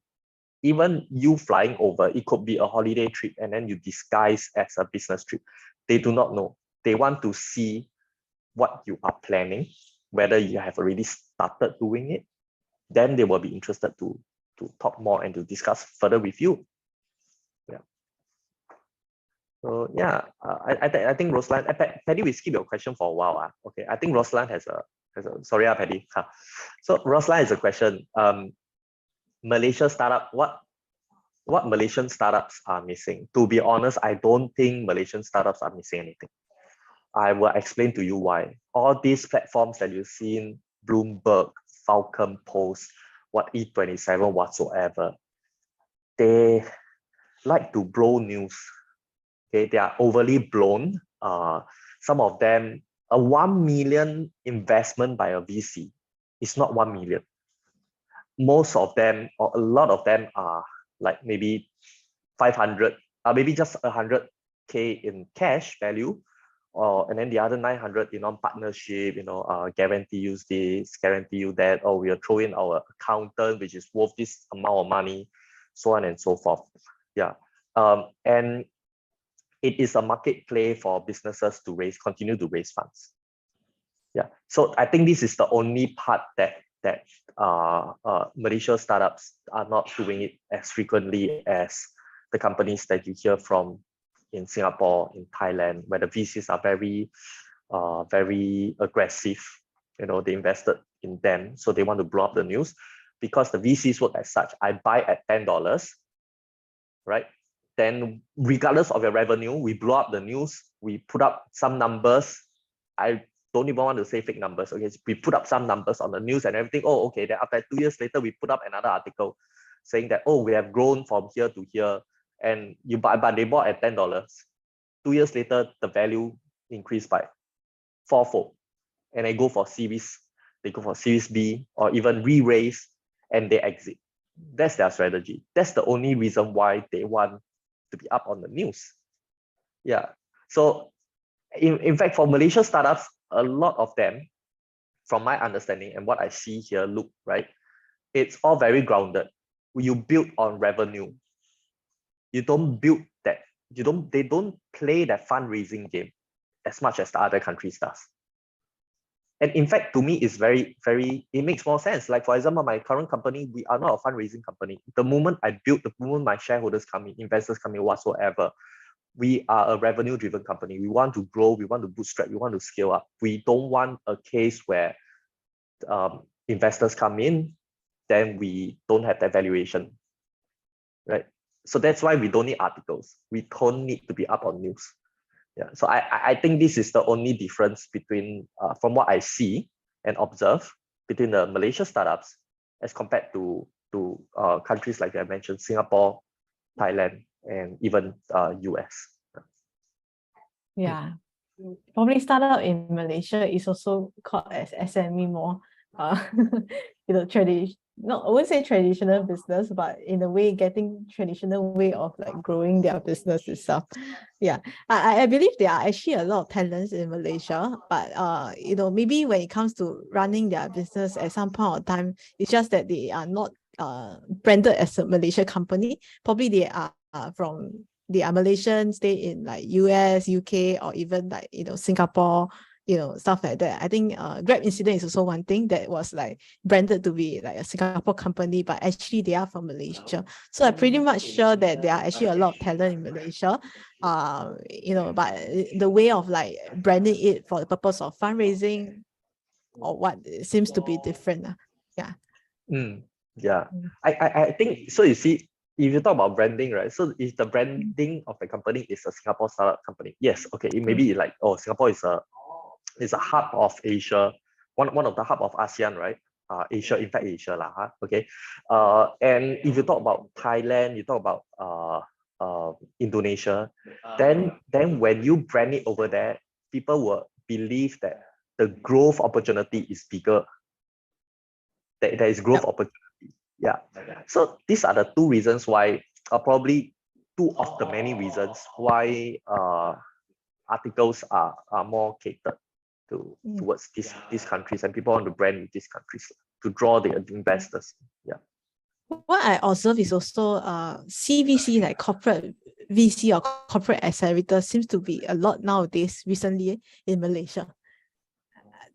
Even you flying over, it could be a holiday trip and then you disguise as a business trip. They do not know. They want to see what you are planning, whether you have already started doing it. Then they will be interested to talk more and to discuss further with you. Yeah. So yeah, I think Roslan, Paddy, we skip your question for a while. Okay, I think Roslan has a sorry, Paddy. So Roslan has a question. Malaysia startup, what Malaysian startups are missing? To be honest, I don't think Malaysian startups are missing anything. I will explain to you why. All these platforms that you've seen, Bloomberg, Falcon Post, what E27 whatsoever, they like to blow news. Okay, they are overly blown. Some of them, a 1 million investment by a VC is not 1 million. Most of them, or a lot of them, are like maybe 500, maybe just 100K in cash value, and then the other 900, partnership, guarantee you this, guarantee you that, or we'll throw in our accountant, which is worth this amount of money, so on and so forth. Yeah. And it is a market play for businesses to continue to raise funds. Yeah. So I think this is the only part that Malaysia startups are not doing it as frequently as the companies that you hear from in Singapore, in Thailand, where the VCs are very aggressive. They invested in them, so they want to blow up the news, because the VCs work as such. I buy at $10, right? Then regardless of your revenue, we blow up the news, we put up some numbers. I don't even want to say fake numbers. Okay, we put up some numbers on the news and everything. Oh, okay. Then after 2 years later, we put up another article saying that, oh, we have grown from here to here, and but they bought at $10. 2 years later, the value increased by 4-fold, and they go for Series B, or even re-raise, and they exit. That's their strategy. That's the only reason why they want to be up on the news. Yeah. So in fact, for Malaysia startups, a lot of them, from my understanding and what I see here, look, right, it's all very grounded. You build on revenue. You don't build that. They don't play that fundraising game as much as the other countries does. And in fact, to me, it's it makes more sense. Like, for example, my current company, we are not a fundraising company. The moment the moment my shareholders come in, investors come in, whatsoever, we are a revenue-driven company. We want to grow, we want to bootstrap, we want to scale up. We don't want a case where investors come in, then we don't have that valuation, right? So that's why we don't need articles. We don't need to be up on news. Yeah, so I think this is the only difference between, from what I see and observe, between the Malaysia startups as compared to countries like I mentioned, Singapore, Thailand, and even US. Yeah, probably startup in Malaysia is also called as SME more, I wouldn't say traditional business, but in a way getting traditional way of like growing their business itself. Yeah, I believe there are actually a lot of talents in Malaysia, but maybe when it comes to running their business at some point of time, it's just that they are not branded as a Malaysia company. Probably they are Malaysian, stay in like US, UK, or even like Singapore, stuff like that. I think Grab incident is also one thing that was like branded to be like a Singapore company, but actually they are from Malaysia. So I'm pretty much sure that there are actually a lot of talent in Malaysia. But the way of like branding it for the purpose of fundraising or what, it seems to be different. Yeah. Yeah. I think so. You see, if you talk about branding, right? So if the branding of the company is a Singapore startup company, yes, okay, it may be like, oh, Singapore is a hub of Asia, one of the hub of ASEAN, right? Asia, in fact, Asia lah, huh? Okay. And if you talk about Thailand, you talk about Indonesia, then when you brand it over there, people will believe that the growth opportunity is bigger. That there is growth opportunity. Yeah. So these are the two reasons why, probably two of the many reasons why articles are more catered towards these countries, and people want to brand with these countries to draw the investors. Yeah. What I observe is also CVC, like corporate VC or corporate accelerator, seems to be a lot nowadays recently in Malaysia.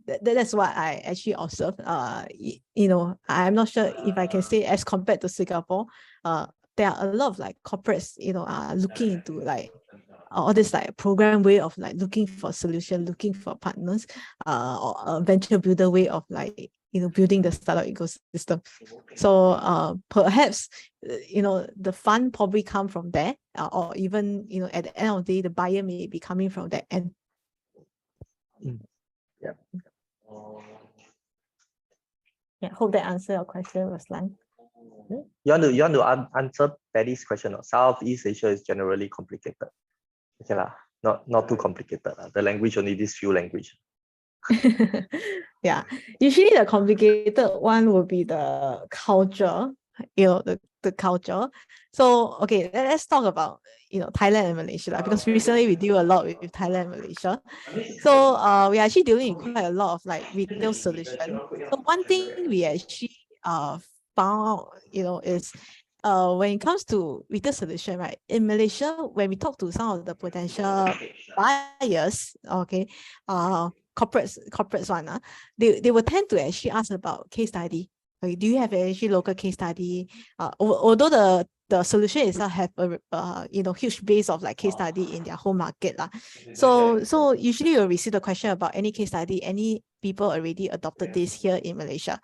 That's what I actually observed. I'm not sure if I can say as compared to Singapore, there are a lot of like corporates, are looking into like all this like program way of like looking for solution, looking for partners, or a venture builder way of like, building the startup ecosystem. So perhaps, the fund probably come from there, or even, at the end of the day, the buyer may be coming from that end. Yeah. Yeah, hope that answered your question, Ruslan. You want to answer Paddy's question? Southeast Asia is generally complicated. Okay lah, not too complicated. The language only these few language. Yeah, usually the complicated one will be the culture, the culture. So okay, let's talk about Thailand and Malaysia, because recently we deal a lot with Thailand and Malaysia. So we are actually dealing with quite a lot of like retail solution. So one thing we actually found out, is when it comes to retail solution, right? In Malaysia, when we talk to some of the potential buyers, okay, corporates one, they will tend to actually ask about case study. Okay, do you have actually local case study? Although the solution itself have a huge base of like case study in their home market lah. So usually you'll receive the question about any case study, any people already adopted this here in Malaysia.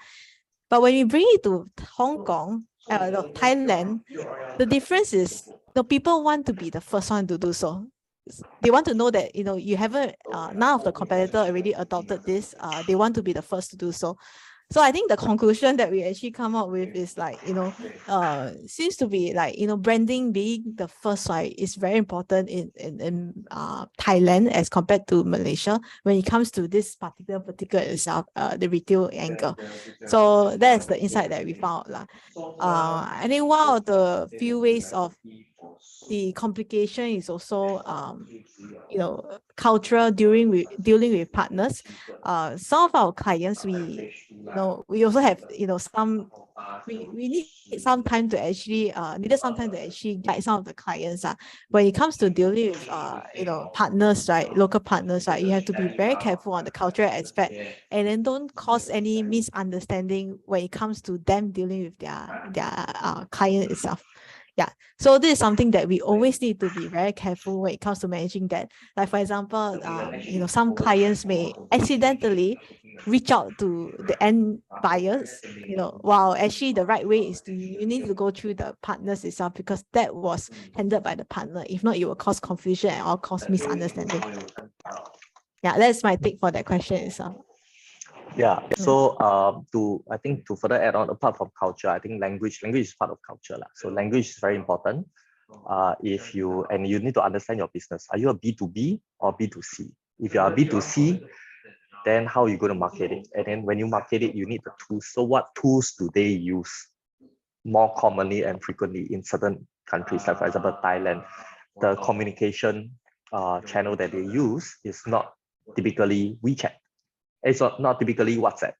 But when you bring it to Hong Kong, Thailand, the difference is the people want to be the first one to do so. They want to know that you haven't none of the competitor already adopted this. They want to be the first to do so. So I think the conclusion that we actually come up with is like, seems to be like, branding being the first, right, is very important in Thailand as compared to Malaysia when it comes to this particular itself, the retail angle. So that's the insight that we found. I think one of the few ways of the complication is also cultural dealing with partners. Some of our clients, we also have some we need some time to actually needed some time to actually guide some of the clients. When it comes to dealing with partners, right, local partners, right, you have to be very careful on the cultural aspect, and then don't cause any misunderstanding when it comes to them dealing with their client itself. Yeah, so this is something that we always need to be very careful when it comes to managing that. Like for example, some clients may accidentally reach out to the end buyers, while actually the right way is you need to go through the partners itself, because that was handled by the partner. If not, it will cause confusion and all cause misunderstanding. Yeah, that's my take for that question itself. Yeah. So I think to further add on, apart from culture, I think language is part of culture lah. So language is very important. If you need to understand your business. Are you a B2B or B2C? If you are B2C, then how are you going to market it? And then when you market it, you need the tools. So what tools do they use more commonly and frequently in certain countries? Like for example, Thailand, the communication channel that they use is not typically WeChat. It's not typically WhatsApp,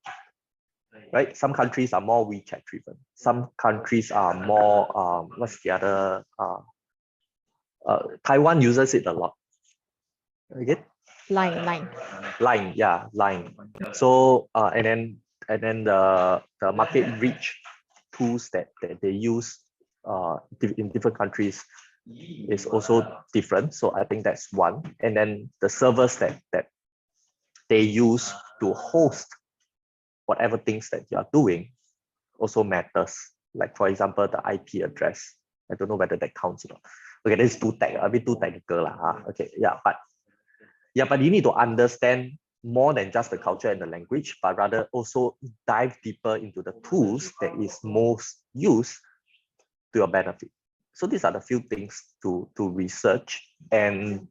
right? Some countries are more WeChat driven. Some countries are more, what's the other? Taiwan uses it a lot. Okay? Line, yeah, Line. So, and then the market reach tools that they use in different countries is also different. So I think that's one. And then the servers that they use to host whatever things that you are doing also matters. Like for example, the IP address. I don't know whether that counts or not. Okay, this is a bit too technical lah. Okay, but you need to understand more than just the culture and the language, but rather also dive deeper into the tools that is most used to your benefit. So these are the few things to research, and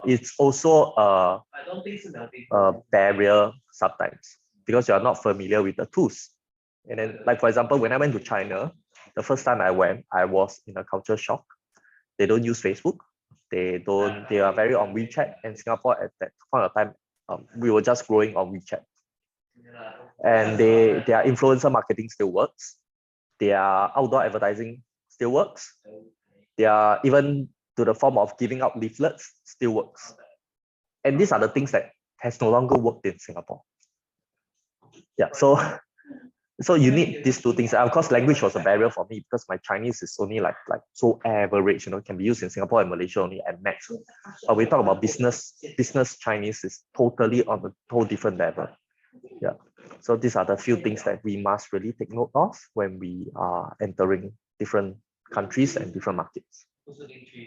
it's also a barrier sometimes because you are not familiar with the tools. And then, like for example, when I went to China, the first time I went, I was in a culture shock. They don't use Facebook. They are very on WeChat, and Singapore at that point of time, we were just growing on WeChat. And their influencer marketing still works. Their outdoor advertising still works. They are even to the form of giving out leaflets still works. And these are the things that has no longer worked in Singapore. Yeah, so you need these two things. Of course, language was a barrier for me because my Chinese is only like so average, can be used in Singapore and Malaysia only at max. But we talk about business Chinese is totally on a whole different level. Yeah. So these are the few things that we must really take note of when we are entering different countries and different markets.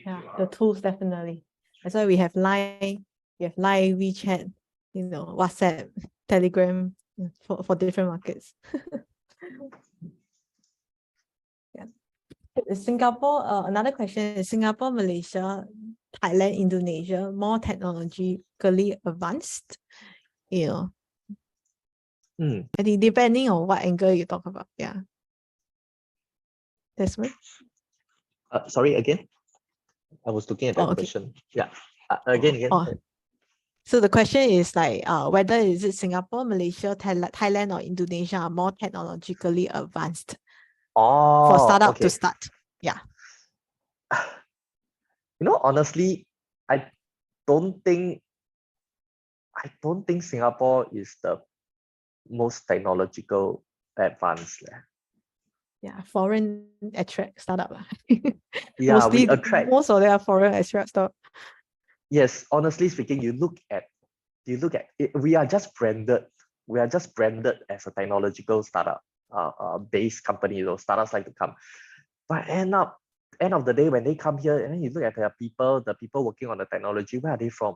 Yeah, the tools definitely. That's why we have Line, WeChat, WhatsApp, Telegram for different markets. Is Singapore, another question is Singapore, Malaysia, Thailand, Indonesia more technologically advanced? You know, I think depending on what angle you talk about. Yeah. Desmond? Sorry, again? I was looking at that question. Yeah. Again. So the question is like whether is it Singapore, Malaysia, Thailand, or Indonesia are more technologically advanced for startup to start. Yeah. Honestly, I don't think Singapore is the most technological advanced. Yeah, foreign attract startup. Yeah, mostly we attract. Most of them are foreign attract startup. Yes, honestly speaking, you look at it, we are just branded. We are just branded as a technological startup based company. Those startups like to come, but end of the day, when they come here and then you look at the people working on the technology, where are they from?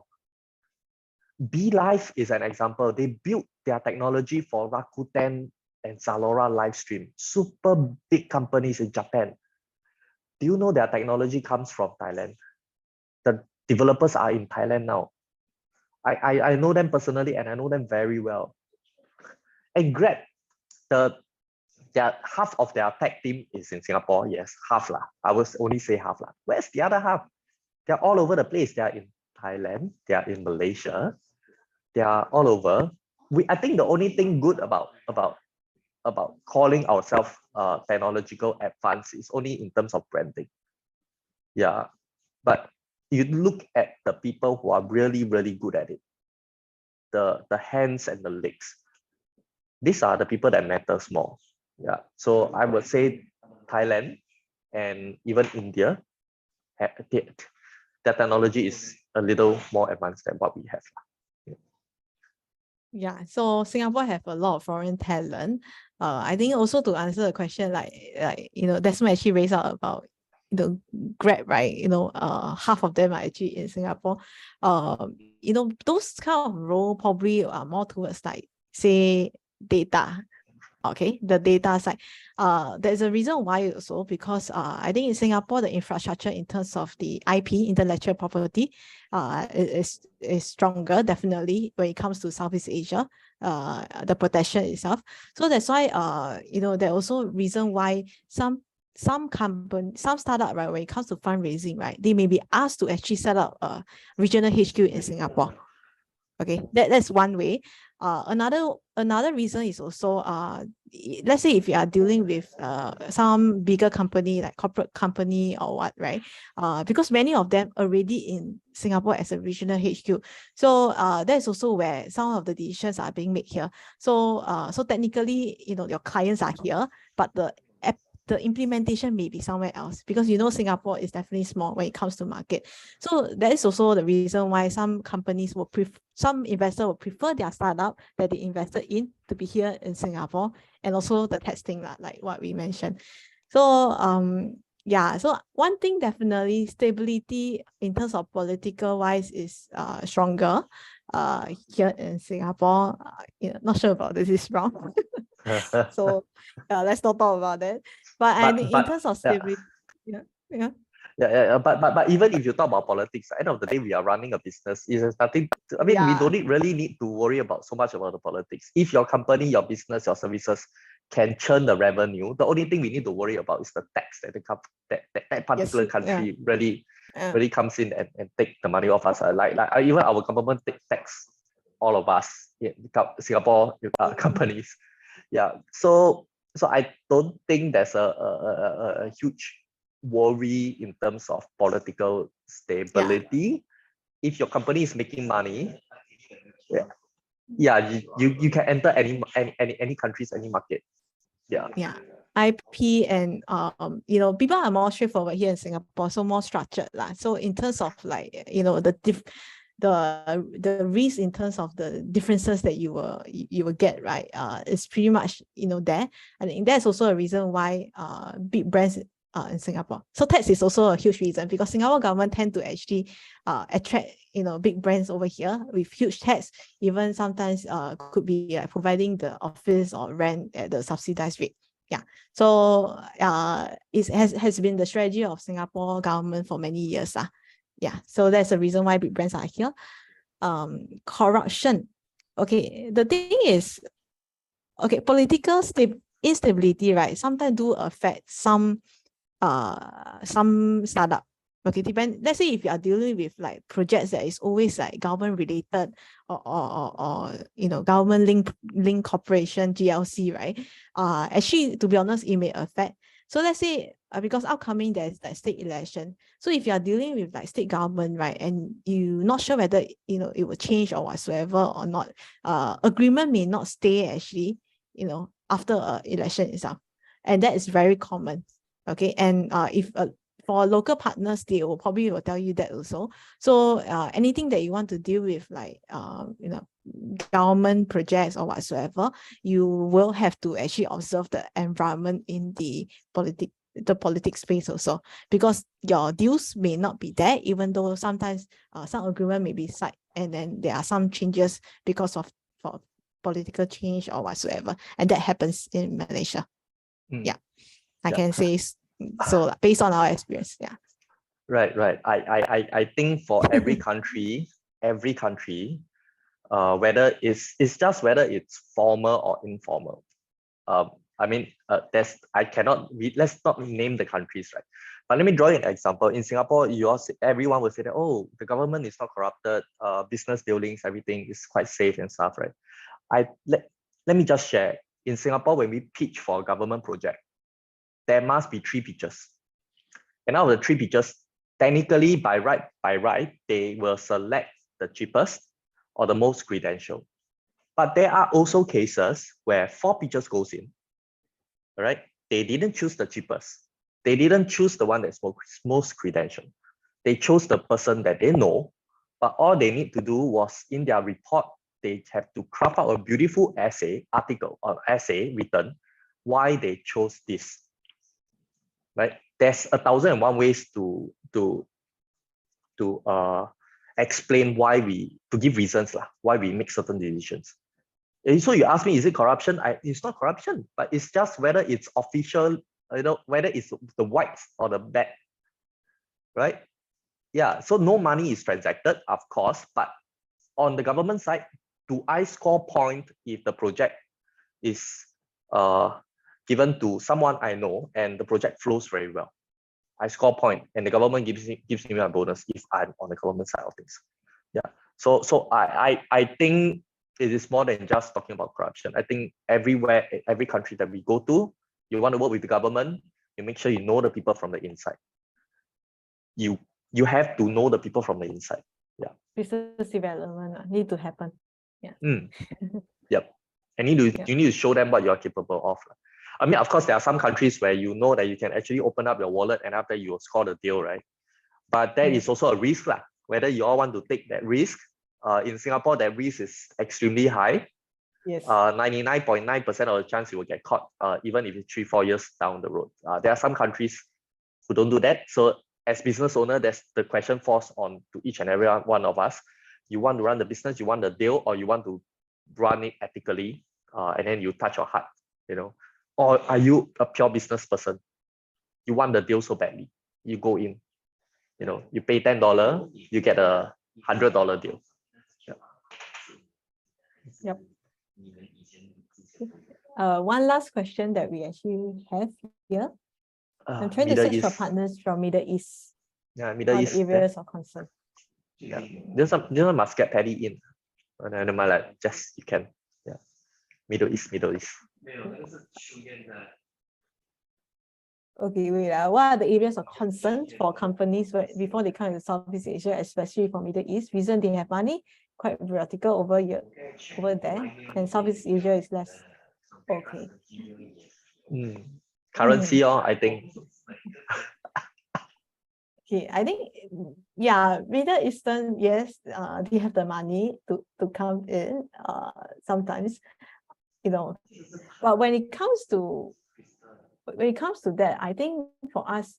BeLive is an example. They built their technology for Rakuten and Zalora Livestream, super big companies in Japan. Do you know their technology comes from Thailand? The developers are in Thailand now. I know them personally and I know them very well. And Grab, half of their tech team is in Singapore. Yes, half lah. I will only say half lah. Where's the other half? They're all over the place. They are in Thailand. They are in Malaysia. They are all over. I think the only thing good about calling ourselves technological advance is only in terms of branding. Yeah, but you look at the people who are really, really good at it, the hands and the legs. These are the people that matters more. Yeah, so I would say Thailand and even India, their technology is a little more advanced than what we have. Yeah, so Singapore have a lot of foreign talent. I think also to answer the question, like Desmond actually raised out about Grab, right? Half of them are actually in Singapore. Those kind of role probably are more towards like say data. Okay, the data side. There's a reason why also because I think in Singapore the infrastructure in terms of the IP, intellectual property, is stronger definitely when it comes to Southeast Asia. The protection itself. So that's why there also reason why some startup, right, when it comes to fundraising, right, they may be asked to actually set up a regional HQ in Singapore. Okay, that's one way. Another reason is also let's say if you are dealing with some bigger company like corporate company or what, right? Because many of them already in Singapore as a regional HQ. So that's also where some of the decisions are being made here. So technically, your clients are here, but the implementation may be somewhere else because Singapore is definitely small when it comes to market. So that is also the reason why some investors will prefer their startup that they invested in to be here in Singapore, and also the testing, like what we mentioned. So so one thing definitely, stability in terms of political wise is stronger here in Singapore. Not sure about this is wrong. So let's not talk about that. But in terms of stability, but even if you talk about politics, at the end of the day, we are running a business. It has nothing. We don't really need to worry about so much about the politics. If your company, your business, your services can churn the revenue, the only thing we need to worry about is the tax that particular country really comes in and take the money off us. Like even our government take tax all of us, Singapore companies. Yeah, so I don't think there's a huge worry in terms of political stability. If your company is making money, you can enter any countries, any market. IP and people are more straightforward here in Singapore, so more structured lah. So in terms of like the risk in terms of the differences that you will get, right, it's pretty much there. I think that's also a reason why big brands in Singapore. So tax is also a huge reason because Singapore government tend to actually attract big brands over here with huge tax. Even sometimes could be providing the office or rent at the subsidized rate. Yeah. So it has been the strategy of Singapore government for many years. Yeah. So that's the reason why big brands are here. Corruption. Okay. The thing is, okay, political instability, right? Sometimes do affect some startup. Okay, depend. Let's say if you are dealing with like projects that is always like government related or government link corporation GLC, right? Actually, to be honest, it may affect. So let's say because upcoming there's like state election. So if you are dealing with like state government, right, and you not sure whether it will change or whatsoever or not, agreement may not stay actually, after election itself, and that is very common. Okay, and if for local partners, they will probably tell you that also. So anything that you want to deal with, like government projects or whatsoever, you will have to actually observe the environment in the politics space also, because your deals may not be there, even though sometimes some agreement may be signed, and then there are some changes because of for political change or whatsoever, and that happens in Malaysia. Yeah, I can say so based on our experience. Yeah. Right. I think for every country, whether it's just whether it's formal or informal. I mean, let's not name the countries, right? But let me draw you an example. In Singapore, everyone will say that, oh, the government is not corrupted, business dealings, everything is quite safe and stuff, right? Let me just share. In Singapore, when we pitch for a government project, there must be 3 pitches. And out of the 3 pitches, technically by right, they will select the cheapest or the most credentialed. But there are also cases where 4 pitches goes in. All right, they didn't choose the cheapest. They didn't choose the one that's most credentialed. They chose the person that they know, but all they need to do was in their report, they have to craft out a beautiful article or essay written why they chose this. Right? There's 1,001 ways to explain to give reasons why we make certain decisions. And so you ask me, is it corruption? It's not corruption, but it's just whether it's official, whether it's the whites or the black, right? Yeah, so no money is transacted, of course, but on the government side, do I score point if the project is given to someone I know and the project flows very well? I score point and the government gives me a bonus if I'm on the government side of things. Yeah, so I think it is more than just talking about corruption. I think everywhere, every country that we go to, you want to work with the government, you make sure you know the people from the inside. You have to know the people from the inside. Yeah. Business development need to happen. Yeah. Yep. And you need to show them what you're capable of. I mean, of course, there are some countries where you know that you can actually open up your wallet and after you score the deal, right? But that is also a risk, whether you all want to take that risk. In Singapore, that risk is extremely high. Yes. 99.9% of the chance you will get caught, even if it's 3-4 years down the road. There are some countries who don't do that. So as business owner, that's the question forced on to each and every one of us. You want to run the business, you want the deal, or you want to run it ethically, and then you touch your heart, or are you a pure business person? You want the deal so badly, you go in, you pay $10, you get a $100 deal. Yep. One last question that we actually have here. I'm trying to search for partners from Middle East. Yeah, Middle East areas of concern. Yeah, this one must get Paddy in. And I'm like, just you can. Yeah, Middle East. Okay, wait. What are the areas of concern for companies before they come to Southeast Asia, especially for Middle East? Reason they have money, quite vertical over there, and Southeast Asia is less. Okay. Currency, I think. Okay, I think, yeah, Middle Eastern, yes, they have the money to come in sometimes, but when it comes to that, I think for us,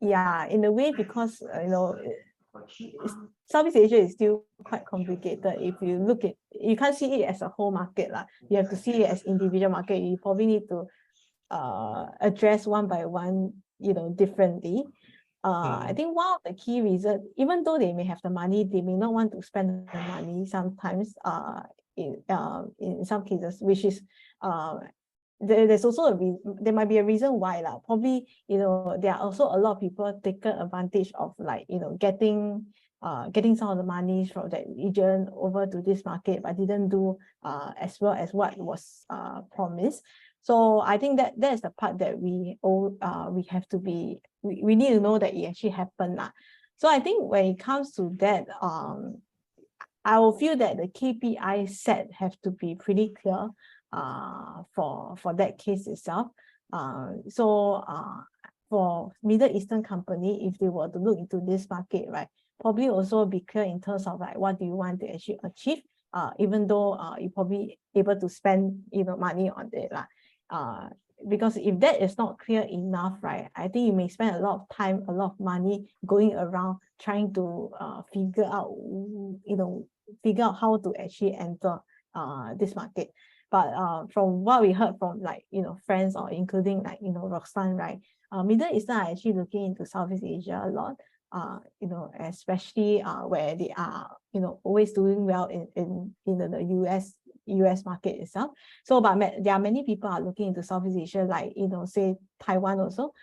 yeah, in a way, because Southeast Asia is still quite complicated. If you look at, you can't see it as a whole market lah. You have to see it as individual market. You probably need to address one by one, differently. I think one of the key reasons, even though they may have the money, they may not want to spend the money sometimes. In some cases, which is there's also there might be a reason why lah. Probably there are also a lot of people taken advantage of, like, getting some of the money from that region over to this market, but didn't do as well as what was promised. So I think that is the part that we have to be, we need to know that it actually happened lah. So I think when it comes to that, I will feel that the KPI set have to be pretty clear for that case itself. For Middle Eastern company, if they were to look into this market, right, probably also be clear in terms of, like, what do you want to actually achieve, even though you're probably able to spend money on it lah. Because if that is not clear enough, right, I think you may spend a lot of time, a lot of money going around trying to figure out how to actually enter this market. But from what we heard from, like, friends, or including, like, Roxanne, right, Middle Eastern are actually looking into Southeast Asia a lot, especially where they are always doing well in the US market itself. So but there are many people are looking into Southeast Asia, like, say Taiwan also.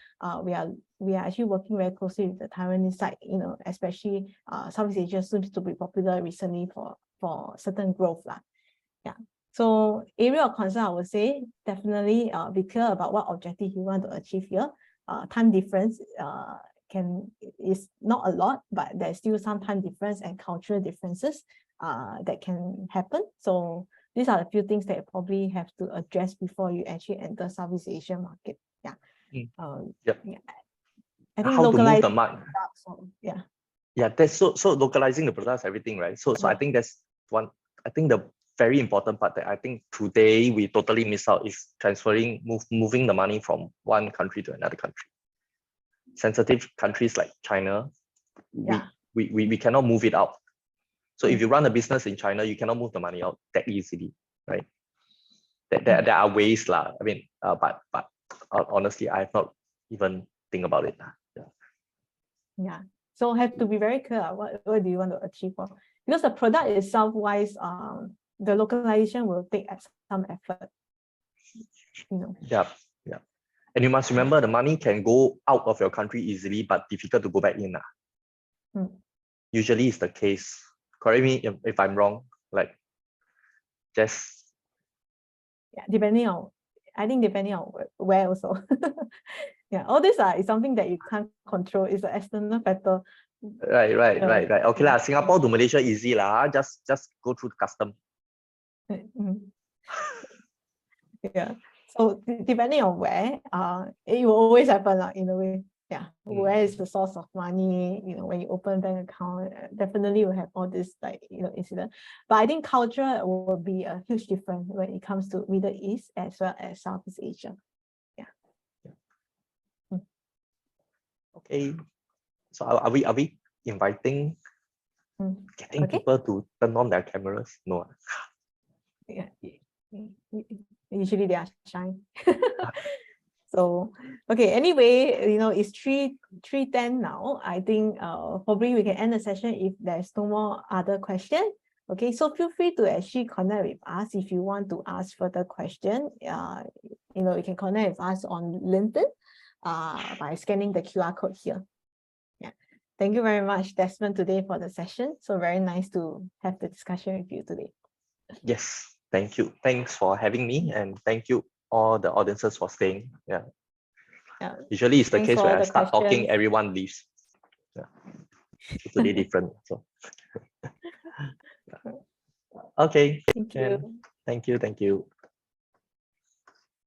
We are actually working very closely with the Taiwanese side, especially Southeast Asia seems to be popular recently for certain growth lah. Yeah. So area of concern, I would say, definitely be clear about what objective you want to achieve here. Time difference is not a lot, but there's still some time difference and cultural differences that can happen. So these are a few things that you probably have to address before you actually enter Southeast Asian market. Yeah. Yep. Yeah. I think how to move the market. Yeah. Yeah, that's so localizing the products, everything, right? So I think that's one. I think the very important part that I think today we totally miss out is moving the money from one country to another country. Sensitive countries like China, we cannot move it out. So if you run a business in China, you cannot move the money out that easily, right? There are ways lah. I mean, but honestly, I have not even think about it. Yeah. So have to be very clear. What do you want to achieve for? Because the product itself wise, the localization will take some effort. Yeah. And you must remember, the money can go out of your country easily, but difficult to go back in. Usually it's the case. Correct me if I'm wrong. Like, just depending on where also. Yeah, all this is something that you can't control. It's an external factor. Right. Okay lah, Singapore to Malaysia easy lah. Just go through the custom. Yeah. So depending on where, it will always happen in a way. Yeah. Where is the source of money? When you open bank account, definitely will have all this, like, incident. But I think culture will be a huge difference when it comes to Middle East as well as Southeast Asia. Yeah. Okay. So are we inviting, getting people to turn on their cameras? No. Yeah. Usually they are shy. So okay, anyway, it's 3:10 now. I think probably we can end the session if there's no more other question. Okay, so feel free to actually connect with us if you want to ask further question. You can connect with us on LinkedIn by scanning the QR code here. Yeah. Thank you very much, Desmond, today for the session. So very nice to have the discussion with you today. Yes, thank you. Thanks for having me, and thank you all the audiences for staying. Yeah. Usually it's the case where I start talking, everyone leaves. Yeah. It's totally different. So okay. Thank you. Thank you.